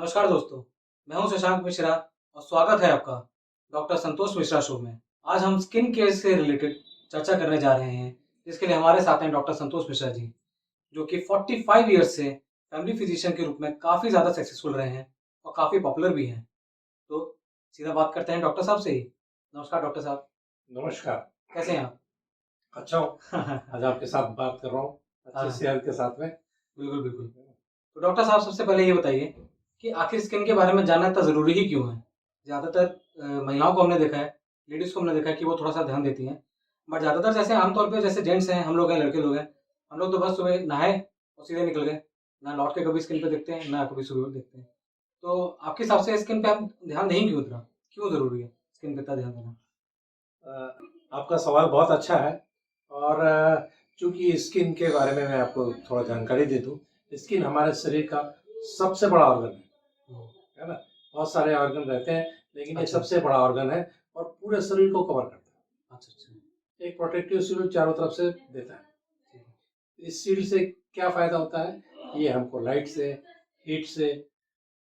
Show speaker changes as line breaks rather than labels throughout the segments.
नमस्कार दोस्तों, मैं हूं शशांक मिश्रा और स्वागत है आपका डॉक्टर संतोष मिश्रा शो में। आज हम स्किन केयर से रिलेटेड चर्चा करने जा रहे हैं, जिसके लिए हमारे साथ हैं डॉक्टर संतोष मिश्रा जी, जो कि 45 ईयर्स से फैमिली फिजिशियन के रूप में काफ़ी ज़्यादा सक्सेसफुल रहे हैं और काफ़ी पॉपुलर भी हैं। तो सीधा बात करते हैं डॉक्टर साहब से ही। नमस्कार डॉक्टर साहब,
नमस्कार।
कैसे हैं आप?
अच्छा हूँ। आज आपके साथ बात कर रहा हूँ अच्छी
हाँ,
सेहत के साथ में।
बिल्कुल, बिल्कुल। तो डॉक्टर साहब सबसे पहले ये बताइए कि आखिर स्किन के बारे में जानना इतना ज़रूरी ही क्यों है? ज़्यादातर महिलाओं को हमने देखा है, लेडीज़ को हमने देखा है कि वो थोड़ा-सा ध्यान देती हैं। बट ज़्यादातर जैसे आम तौर पे जैसे जेंट्स हैं, हम लोग हैं, लड़के लोग हैं, हम लोग तो बस सुबह नहाए और सीधे निकल गए। ना लौट के कभी स्किन पे देखते हैं, ना कभी सुबह देखते हैं। तो आपके हिसाब से स्किन पे हम ध्यान दें क्यों इतना? क्यों ज़रूरी है स्किन पे इतना ध्यान देना?
अ, आपका सवाल बहुत अच्छा है और चूँकि स्किन के बारे में मैं आपको थोड़ा जानकारी दे दूँ। स्किन हमारे शरीर का सबसे बड़ा ऑर्गन
हुँ,
है ना? बहुत सारे ऑर्गन रहते हैं, लेकिन ये
अच्छा,
सबसे बड़ा ऑर्गन है और पूरे शरीर को कवर करता
अच्छा, अच्छा।
है। एक प्रोटेक्टिव शील्ड चारों तरफ से देता है।
ठीक है।
इस शील्ड से क्या फ़ायदा होता है? ये हमको लाइट से, हीट से,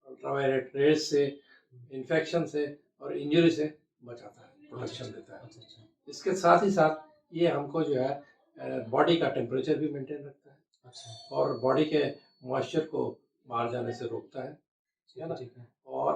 अल्ट्रावायलेट रेज़ से,
हुँ,
इन्फेक्शन से और इंजरी से बचाता है,
अच्छा,
प्रोटेक्शन
अच्छा,
देता है।
अच्छा, अच्छा,
इसके साथ ही साथ ये हमको जो है बॉडी का टेम्परेचर भी मेंटेन रखता है
अच्छा।
और बॉडी के मॉइस्चर को बाहर जाने से रोकता है
ठीक है,
ना?
ठीक है।
और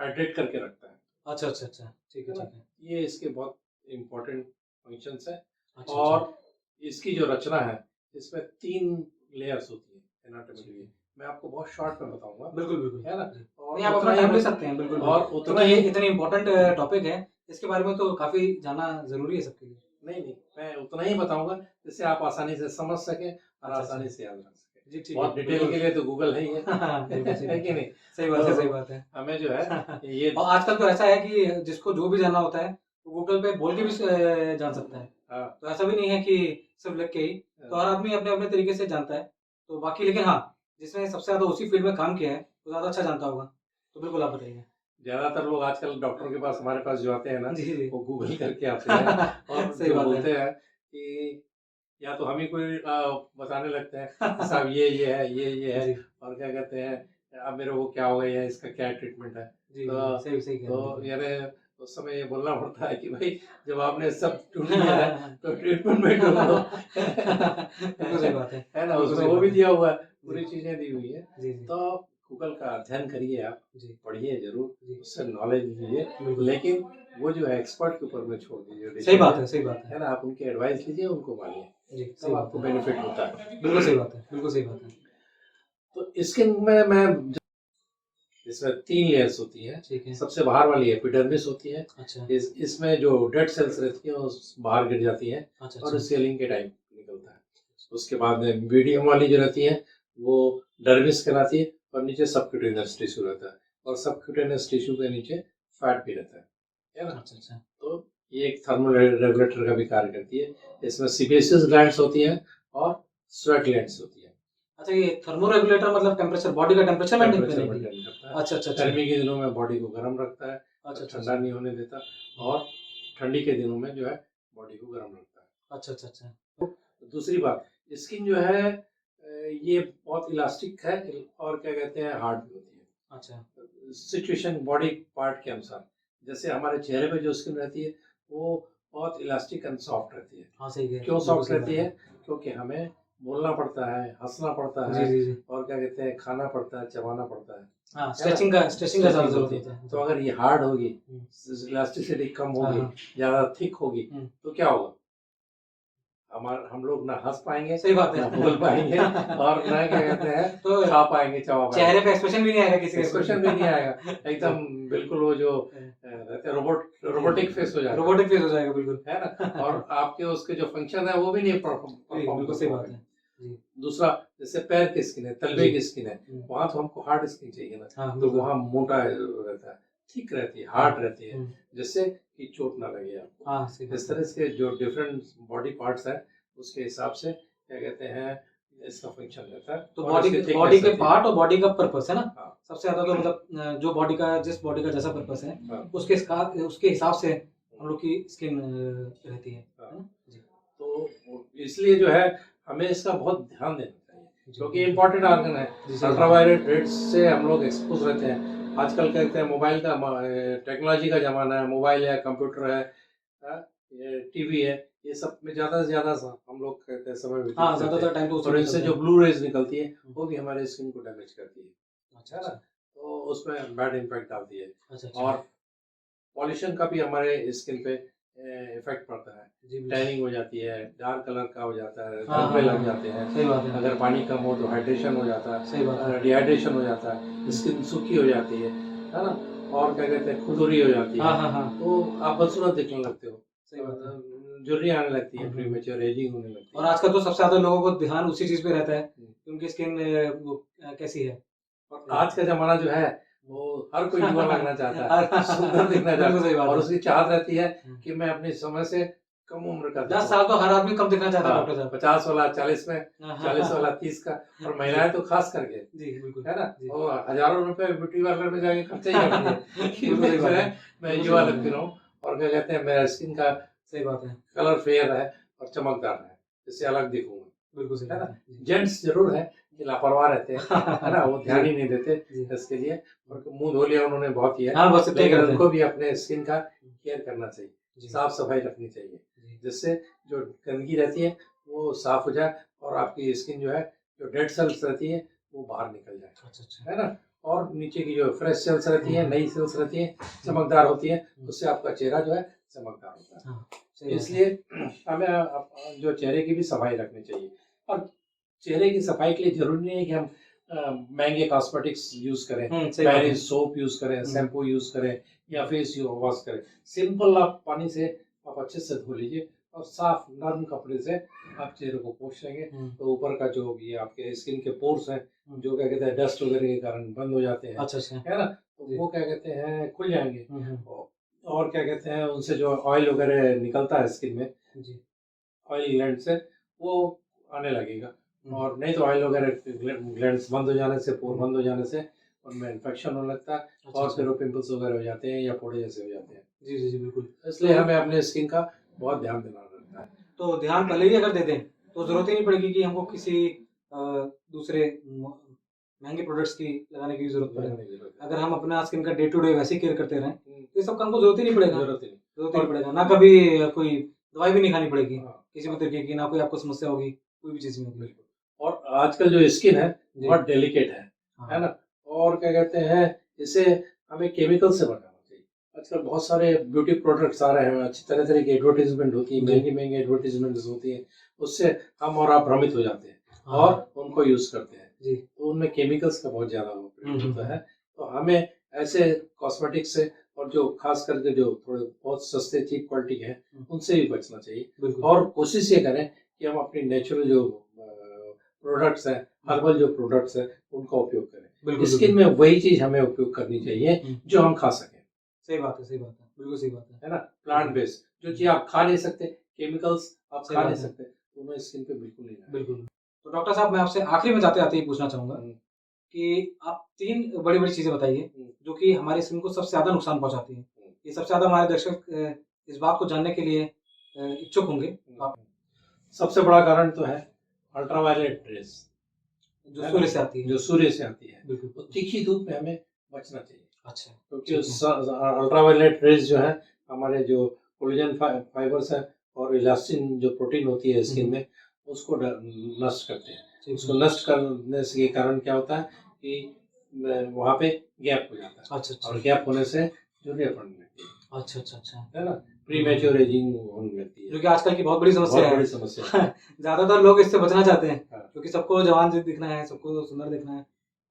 हाइड्रेट करके रखता
अच्छा, अच्छा, अच्छा। ठीक है,
है ना?
ठीक है।
ये इसके बहुत इम्पोर्टेंट फंक्शंस हैं
अच्छा, अच्छा।
और इसकी जो रचना है, इसमें 3 लेयर्स होती हैं
ठीक
एनाटॉमिकली।
है।
मैं आपको बहुत शॉर्ट में बताऊँगा,
बिल्कुल, बिल्कुल।
है ना?
जी।
और
नहीं, आप अपना
उतना ही
टाइम ले
बत
सकते हैं, बिल्कुल भी।
और उतना
क्योंकि ये
ही
इतनी इम्पोर्टेंट टॉपिक है, इसके बारे में तो काफ़ी जानना ज़रूरी है सबके लिए।
नहीं, नहीं, मैं उतना ही बताऊँगा जिससे आप आसानी से समझ सकें और
अच्छा, अच्छा।
आसानी से याद रख सकें।
जी, ठीक है,
बहुत डिटेल
बिल्कुल।
के लिए तो गूगल है ही है,
बिल्कुल सही
है
बात
कि
है।
नहीं?
सही बात है, सही
तो
बात है।
हमें जो है ये
और आजकल तो ऐसा है कि जिसको जो भी जानना होता है, वो गूगल पे बोल के भी जान सकता है।
हाँ,
तो ऐसा भी नहीं है कि सिर्फ़ लिख के ही, तो हर आदमी अपने-अपने तरीके से जानता है। तो बाकी लेकिन हाँ, जिसने सबसे ज़्यादा उसी फ़ील्ड में काम किया है, वो ज़्यादा अच्छा जानता होगा। तो बिल्कुल आप बताइए।
ज़्यादातर लोग आजकल डॉक्टर के पास हमारे पास जो आते हैं ना,
जी, जी।
वो गूगल करके आते हैं और
सही
जो
बात है।
बोलते हैं कि या तो हम ही कोई बताने लगते हैं कि साहब ये है, ये है
जी,
और क्या कहते हैं, अब मेरे को क्या हो गया है, इसका क्या ट्रीटमेंट है।
जी, जी।
तो
सही सही कह रहे हैं,
तो
बिल्कुल।
यानी उस समय ये बोलना पड़ता है कि भाई जब आपने सब ढूँढ लिया है, तो ट्रीटमेंट में ढूँढ लो।
बिल्कुल सही बात है।
है ना?
बिल्कुल
उसमें
सही
वो
बात
भी
है।
दिया हुआ है,
जी,
पूरी चीज़ें दी हुई है।
जी, जी,
तो गूगल का अध्ययन करिए आप,
जी,
पढ़िए ज़रूर,
जी,
उससे नॉलेज लीजिए,
बिल्कुल।
लेकिन वो जो है एक्सपर्ट के ऊपर में छोड़ दीजिए
सही बात
डिसीज़न,
है, सही बात है।
है ना? आप उनकी एडवाइस लीजिए, उनको मानिए,
जी, सही
तब
बात
आपको
है।
बेनिफिट होता
बिल्कुल
है।
सही बात है, बिल्कुल सही बात है।
तो स्किन में मैं इसमें 3 लेयर्स होती हैं।
ठीक है।
सबसे बाहर वाली एपिडर्मिस होती है।
अच्छा,
इसमें जो डेड सेल्स रहती हैं, वो बाहर गिर जाती हैं
अच्छा,
और
अच्छा।
स्वेलिंग के टाइम निकलता है। उसके बाद में मीडियम वाली जो रहती है, वो डर्मिस कहलाती है और नीचे सबक्यूटेनियस टिश्यू रहता है और सबक्यूटेनियस टिश्यू के नीचे फैट भी रहता है ना?
अच्छा, अच्छा।
तो ये एक थर्मल रेगुलेटर का भी कार्य करती है। इसमें सीबेसियस ग्लैंड्स होती हैं और स्वेट ग्लैंड्स होती हैं।
अच्छा, ये थर्मो रेगुलेटर मतलब टेम्परेचर बॉडी का टेम्परेचर मेंटेन
टेम्परेचर
करने के लिए?
मेंटेन करता है।
अच्छा, अच्छा, अच्छा।
गर्मी के दिनों में बॉडी को गर्म रखता है
अच्छा,
और
अच्छा,
ठंडा
अच्छा।
नहीं होने देता
हुँ।
और ठंडी के दिनों में जो है बॉडी को गर्म रखता है।
अच्छा, अच्छा, अच्छा।
दूसरी बात, स्किन जो है ये बहुत इलास्टिक है और क्या कहते हैं हार्ड भी होती
अच्छा।
है। सिचुएशन बॉडी पार्ट के अनुसार, जैसे हमारे चेहरे पे जो स्किन रहती है वो बहुत इलास्टिक एंड सॉफ्ट रहती है।
हाँ, सही कह रहे
क्यों
हैं। बिल्कुल
सॉफ्ट
सही
रहती
बात है।
है? क्योंकि हमें बोलना पड़ता है, हँसना पड़ता
जी,
है
जी, जी।
और क्या कहते हैं खाना पड़ता है, चबाना पड़ता
हाँ,
है ना?
स्ट्रेचिंग का ज़्यादा
स्ट्रेचिंग
ज़रूरत
होती है।
होता है।
तो
जी।
अगर ये हार्ड होगी,
हुँ।
इलास्टिसिटी कम
हाँ,
होगी,
हाँ।
ज़्यादा थिक होगी,
हुँ।
तो क्या होगा? हम लोग ना हँस पाएँगे,
सही बात है।
ना बोल पाएँगे और ना क्या कहते हैं
तो
खा पाएँगे, चबा
चेहरे
पाएँगे।
पे एक्सप्रेशन भी नहीं आएगा किसी का कुछ भी।
एक्सप्रेशन भी नहीं आएगा,
जी।
एकदम बिल्कुल वो जो रहते हैं
जी,
रोबोटिक फेस हो जाएगा,
रोबोटिक फेस हो जाएगा बिल्कुल।
है ना? और आपके उसके जो फंक्शन है वो भी नहीं
जी,
परफ़ॉर्म
बिल्कुल
कर
सही बात
पाओगे।
है। जी,
दूसरा, जैसे पैर की स्किन है, तलवे
जी।
की स्किन है,
हुँ।
वहाँ तो हमको हार्ड स्किन चाहिए ना,
हाँ,
तो
बिल्कुल।
वहाँ मोटा रहता है, थिक रहती है,
हाँ।
हार्ड रहती है,
हुँ।
जिससे कि चोट ना लगे आपको।
हाँ, सही
इस
बात है।
तरह से जो डिफरेंट बॉडी पार्ट्स हैं, उसके हिसाब से क्या कहते हैं, इसका फंक्शन रहता है
तो
और इसकी
बॉडी
थिकनेस
के
रहती है।
पार्ट और बॉडी का पर्पस है ना?
हाँ,
सबसे ज़्यादा तो मतलब जो बॉडी का जिस बॉडी का जैसा पर्पस है,
हाँ,
उसके हिसाब से
हुँ,
हम लोग की स्किन रहती है
हाँ।
ना? जी,
तो इसलिए जो है हमें इसका बहुत ध्यान देना चाहिए। क्योंकि इम्पोर्टेंट ऑर्गन है। अल्ट्रावायलेट रेड्स से हम लोग एक्सपोज रहते हैं। आजकल कहते हैं मोबाइल का टेक्नोलॉजी का ज़माना है, मोबाइल है, कंप्यूटर है, ये टीवी है, ये सब में ज़्यादा से ज़्यादा हम लोग कहते हैं समय व्यतीत
हाँ,
करते
ज़्यादातर
हैं।
टाइम तो
और
उसमें
इनसे
निकलता
जो
है।
ब्लू रेज निकलती है वो भी हमारे स्किन को डैमेज करती है
अच्छा,
ना?
अच्छा।
तो उसमें बैड इम्पैक्ट डालती है।
अच्छा, अच्छा।
और पॉल्यूशन का भी हमारे स्किन पे इफेक्ट पड़ता है।
जी, बिल्कुल।
टैनिंग हो जाती है, डार्क कलर का हो जाता है,
हाँ,
धब्बे
हाँ,
लग
हाँ।
जाते हैं।
सही बात है।
अगर पानी कम हो तो हाइड्रेशन हो जाता
सही बात है।
है, डिहाइड्रेशन हो जाता है, स्किन सूखी हो जाती है ना? और क्या कहते हैं, खुजली हो जाती
हाँ,
है,
हाँ, हाँ।
तो आप बदसूरत दिखने लगते हो,
सही बात है।
झुर्रियाँ आने लगती
हुँ,
है,
हुँ, हुँ।
प्रीमेच्योर एजिंग होने लगती
और
है।
आजकल तो सबसे ज़्यादा लोगों को ध्यान उसी चीज़ पे रहता है
हुँ।
कि उनकी स्किन कैसी है।
और आज का ज़माना जो है, वो हर कोई युवा लगना चाहता है,
हाँ,
सुंदर दिखना चाहता
बिल्कुल सही
है
बात
और
है।
उसकी चाहत रहती है
हुँ।
कि मैं अपनी समय से कम उम्र का
10
दिखूँ।
साल तो हर आदमी कम दिखना चाहता है
हाँ,
डॉक्टर साहब।
50 वाला 40 में,
हाँ, हाँ,
40 वाला
हाँ।
30 का, और
जी,
महिलाएँ तो खास करके,
जी, बिल्कुल।
है ना?
जी।
वो हज़ारों रुपए ब्यूटी पार्लर में जाके खर्चा ही करती है कि
बिल्कुल
मैं
सही
जो
बात
है,
है।
मैं
बिल्कुल सही
युवा
बात
लगती
है।
रहूँ और क्या कहते हैं, मेरा स्किन का
सही बात है।
कलर फेयर है और चमकदार है, इससे अलग दिखूँ मैं,
बिल्कुल सही
है
बात
ना?
है। जी।
जेंट्स ज़रूर है कि लापरवाह रहते हैं, है ना? वो ध्यान ही नहीं देते
जी।
इसके लिए, और मुँह धो लिया उन्होंने बहुत ही है,
हाँ, बस इतना ही
लेकिन
करते हैं।
उनको भी अपने स्किन का केयर करना चाहिए,
जी।
साफ-सफाई रखनी चाहिए,
जी।
जिससे जो गंदगी रहती है वो साफ हो जाए और आपकी स्किन जो है, जो डेड सेल्स रहती है, वो बाहर निकल जाए,
अच्छा, अच्छा।
है ना? और नीचे की जो फ्रेश सेल्स रहती है,
हुँ, हुँ।
नई सेल्स रहती है, चमकदार होती है,
हुँ।
उससे आपका चेहरा जो है चमकदार होता है।
हाँ, सही बात है।
इसलिए हमें जो चेहरे की भी सफाई रखनी चाहिए, और चेहरे की सफाई के लिए ज़रूरी नहीं है कि हम महँगे कॉस्मेटिक्स यूज़ करें,
सही बात
महँगे
है।
सोप यूज़ करें,
हुँ।
शैम्पू यूज़ करें या फेस वॉश करें। सिंपल आप पानी से आप अच्छे से धो लीजिए और साफ नर्म कपड़े से आप चेहरे को पोंछ लेंगे,
हुँ।
तो ऊपर का जो भी आपके स्किन के पोर्स हैं,
हुँ।
जो क्या कहते हैं डस्ट वगैरह के कारण बंद हो जाते हैं,
अच्छा, अच्छा।
है ना? तो
जी।
वो क्या कहते हैं खुल जाएँगे।
हुँ, हुँ।
और क्या कहते हैं, उनसे जो ऑयल वगैरह निकलता है स्किन में,
जी।
ऑयल ग्लैंड से, वो आने लगेगा।
हुँ।
और नहीं तो ऑयल वगैरह ग्लैंड्स बंद हो जाने से, पोर
हुँ।
बंद हो जाने से उनमें इन्फेक्शन होने लगता है
अच्छा,
और
अच्छा।
फिर वो पिंपल्स वगैरह हो जाते हैं या फोड़े जैसे हो जाते हैं।
जी, जी, जी, बिल्कुल।
इसलिए
तो
हमें अपने स्किन का बहुत ध्यान देना रहता है।
तो ध्यान पहले ही अगर दे दें, तो ज़रूरत ही नहीं पड़ेगी कि हमको किसी अ, दूसरे महँगे प्रोडक्ट्स की लगाने की भी ज़रूरत पड़े।
लगाने की ज़रूरत है।
अगर हम अपना स्किन का डे टू डे वैसे ही केयर करते रहें,
हुँ,
तो ये सब का हमको ज़रूरत ही नहीं पड़ेगा।
ज़रूरत ही नहीं।
ज़रूरत ही नहीं
और
पड़ेगा। ना कभी कोई दवाई भी नहीं खानी पड़ेगी,
हाँ,
किसी भी तरीके की, ना कोई आपको समस्या होगी, कोई भी चीज़ नहीं होगी।
बिल्कुल। और आजकल जो स्किन है,
जी।
बहुत डेलिकेट है
हाँ।
ना? और क्या कहते हैं, इसे हमें केमिकल से बचाना चाहिए। आजकल बहुत सारे ब्यूटी प्रोडक्ट्स आ रहे हैं, अच्छी तरह-तरह की एडवर्टाइज़मेंट होती है,
जी।
महँगी-महँगी एडवर्टाइज़मेंट्स होती हैं, उससे हम और आप भ्रमित हो जाते हैं
हाँ।
और उनको यूज़ करते हैं।
जी।
तो उनमें केमिकल्स का बहुत ज़्यादा वो
हुँ,
प्रयोग
हुँ,
होता
हुँ।
है। तो हमें ऐसे कॉस्मेटिक्स से, और जो खास करके जो थोड़े बहुत सस्ते चीप क्वालिटी के हैं,
हुँ।
उनसे भी बचना चाहिए।
बिल्कुल।
और कोशिश ये करें कि हम अपनी नेचुरल जो प्रोडक्ट्स हैं, हर्बल जो प्रोडक्ट्स हैं, उनका उपयोग करें।
बिल्कुल,
स्किन
बिल्कुल।
में वही चीज़ हमें उपयोग करनी चाहिए
हुँ।
जो हम खा सकें,
सही बात है, सही बात है। बिल्कुल सही बात है।
है ना? प्लांट बेस्ड जो चीज़ आप खा नहीं सकते, केमिकल्स आप
सही
खा
बात
नहीं
है।
सकते, तो उन्हें स्किन पे बिल्कुल नहीं लगाएं।
बिल्कुल। तो डॉक्टर साहब मैं आपसे आखिरी में जाते-जाते ये पूछना चाहूँगा
हुँ,
कि आप 3 बड़ी-बड़ी चीज़ें बताइए,
हुँ,
जो कि हमारी स्किन को सबसे ज़्यादा नुकसान पहुँचाती हैं।
हुँ,
ये सबसे ज़्यादा हमारे दर्शक इस बात को जानने के लिए इच्छुक होंगे। तो आप
हुँ। सबसे बड़ा कारण तो है अल्ट्रावायलेट रेज़,
जो
है ना?
सूर्य से आती है।
जो सूर्य से आती है।
बिल्कुल।
तो तीखी धूप में हमें बचना चाहिए,
अच्छा,
क्योंकि
ठीक
उस
है।
अल्ट्रावायलेट रेज़ जो है, हमारे जो कोलेजन फाइबर्स हैं और इलास्टिन जो प्रोटीन होती है
हुँ,
स्किन
हुँ।
में, उसको नष्ट करते हैं।
ठीक
उसको
है।
नष्ट करने से के कारण क्या होता है कि वहाँ पे गैप हो जाता है,
अच्छा, अच्छा।
और गैप होने से झुर्रियाँ पड़ने लगती हैं,
अच्छा, अच्छा, अच्छा।
है ना? प्रीमैच्योर एजिंग होने लगती है।
जो कि आजकल की बहुत बड़ी समस्या
बहुत
है।
बड़ी समस्या है।
ज़्यादातर लोग इससे बचना चाहते हैं,
हाँ।
क्योंकि सबको जवान दिखना है, सबको सुंदर दिखना है।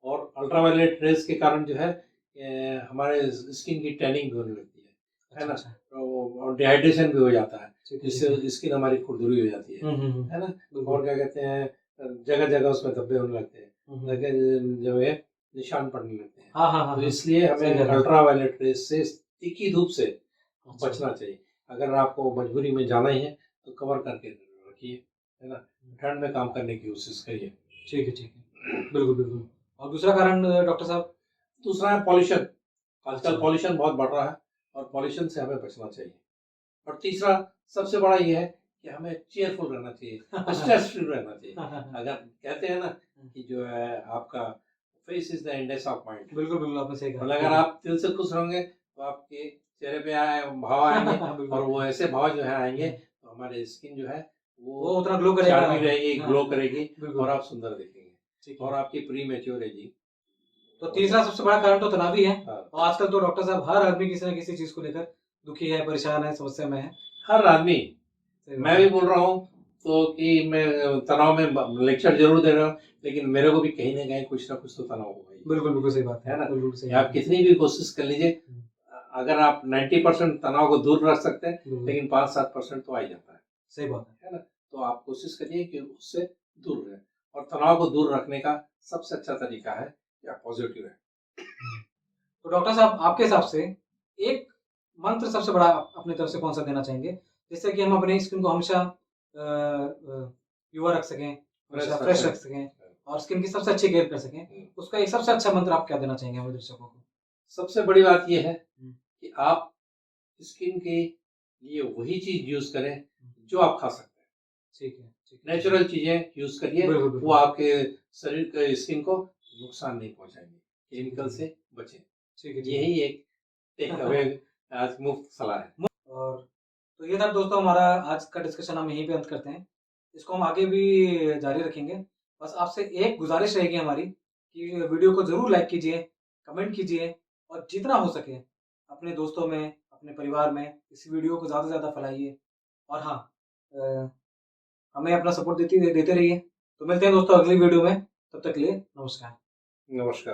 और अल्ट्रावायलेट रेज़ के कारण जो है हमारे स्किन की टैनिंग भी होने लगती है
अच्छा,
ना?
अच्छा।
तो और डिहाइड्रेशन भी हो जाता है,
ठीक है, ठीक है।
जिससे स्किन हमारी खुरदुरी हो जाती
हुँ, हुँ, हुँ।
है ना?
बिल्कुल।
और क्या कहते हैं, जगह-जगह उसमें धब्बे होने लगते हैं,
हुँ, हुँ।
लगे जो है निशान पड़ने लगते हैं।
हाँ, हाँ, हाँ,
तो
हाँ।
इसलिए
सही
हमें
कह रहे हैं।
अल्ट्रावायलेट रेज़ से, तीखी धूप से
अच्छा।
बचना चाहिए। अगर आपको मजबूरी में जाना ही है, तो कवर करके रखिए, है ना? ठंड में काम करने की कोशिश करिए।
ठीक है, ठीक है। बिल्कुल, बिल्कुल। और दूसरा कारण डॉक्टर साहब?
दूसरा है पॉल्यूशन। आजकल
अच्छा।
पॉल्यूशन बहुत बढ़ रहा है और पॉल्यूशन से हमें बचना चाहिए। और तीसरा सबसे बड़ा ये है कि हमें चेयरफुल रहना चाहिए, स्ट्रेस फ्री रहना चाहिए। अगर कहते हैं ना कि जो है आपका face is the index of mind.
बिल्कुल बिल्कुल आपने सही कहा।
मतलब अगर आप दिल से खुश रहेंगे तो आपके चेहरे पे भाव आएंगे
बिल्कुल।
और वो ऐसे भाव जो है आएंगे तो हमारे स्किन जो है
वो उतना ग्लो करेगा।
चार्मिंग रहेगी,
हाँ,
ग्लो करेगी
बिल्कुल।
और आप सुंदर दिखेंगे
ठीक है।
और आपकी प्री मैच्योर एजिंग।
तो तीसरा सबसे बड़ा कारण तो तनाव ही है।
हाँ।
और आजकल तो डॉक्टर साहब हर आदमी किसी ना किसी चीज को लेकर दुखी है, परेशान है, समस्या में है।
हर आदमी,
सही
मैं
बात
भी
है।
बोल रहा हूँ तो कि मैं तनाव में लेक्चर जरूर दे रहा हूँ, लेकिन मेरे को भी कहीं ना कहीं कुछ ना कुछ तो तनाव होगा ही।
बिल्कुल बिल्कुल सही बात
है ना?
बिल्कुल सही
आप
बात है।
कितनी भी कोशिश कर लीजिए, अगर आप 90% तनाव को दूर रख सकते हैं,
बिल्कुल,
लेकिन 5-7% तो आ ही जाता है।
सही बात है।
है ना? तो आप कोशिश करिए कि उससे दूर रहें और तनाव को दूर रखने का सबसे अच्छा तरीका है कि आप पॉजिटिव रहें।
तो डॉक्टर साहब आपके हिसाब से एक मंत्र सबसे बड़ा अपनी तरफ से कौन सा देना चाहेंगे, जिससे कि हम अपने स्किन को हमेशा युवा रख सकें, हमेशा फ्रेश रख सकें और स्किन की सबसे अच्छी केयर कर सकें? उसका एक सबसे अच्छा मंत्र आप क्या देना चाहेंगे हमारे दर्शकों को?
सबसे बड़ी बात यह है कि आप स्किन के लिए वही चीज यूज करें जो आप खा सकते हैं।
ठीक है, ठीक है।
नेचुरल चीजें यूज करिए,
बिल्कुल, बिल्कुल।
वो आपके शरीर के स्किन को नुकसान नहीं पहुंचाएंगे, केमिकल से बचें।
ठीक है, ठीक है।
यही एक टेक अवे आज मुफ्त सलाह है।
और तो ये था दोस्तों हमारा आज का डिस्कशन, हम यहीं पे अंत करते हैं। इसको हम आगे भी जारी रखेंगे। बस आपसे एक गुज़ारिश रहेगी हमारी कि वीडियो को ज़रूर लाइक कीजिए, कमेंट कीजिए और जितना हो सके अपने दोस्तों में, अपने परिवार में इस वीडियो को ज़्यादा से ज़्यादा फैलाइए। और हाँ, हमें अपना सपोर्ट देते रहिए। तो मिलते हैं दोस्तों अगली वीडियो में, तब तक के लिए नमस्कार।
नमस्कार।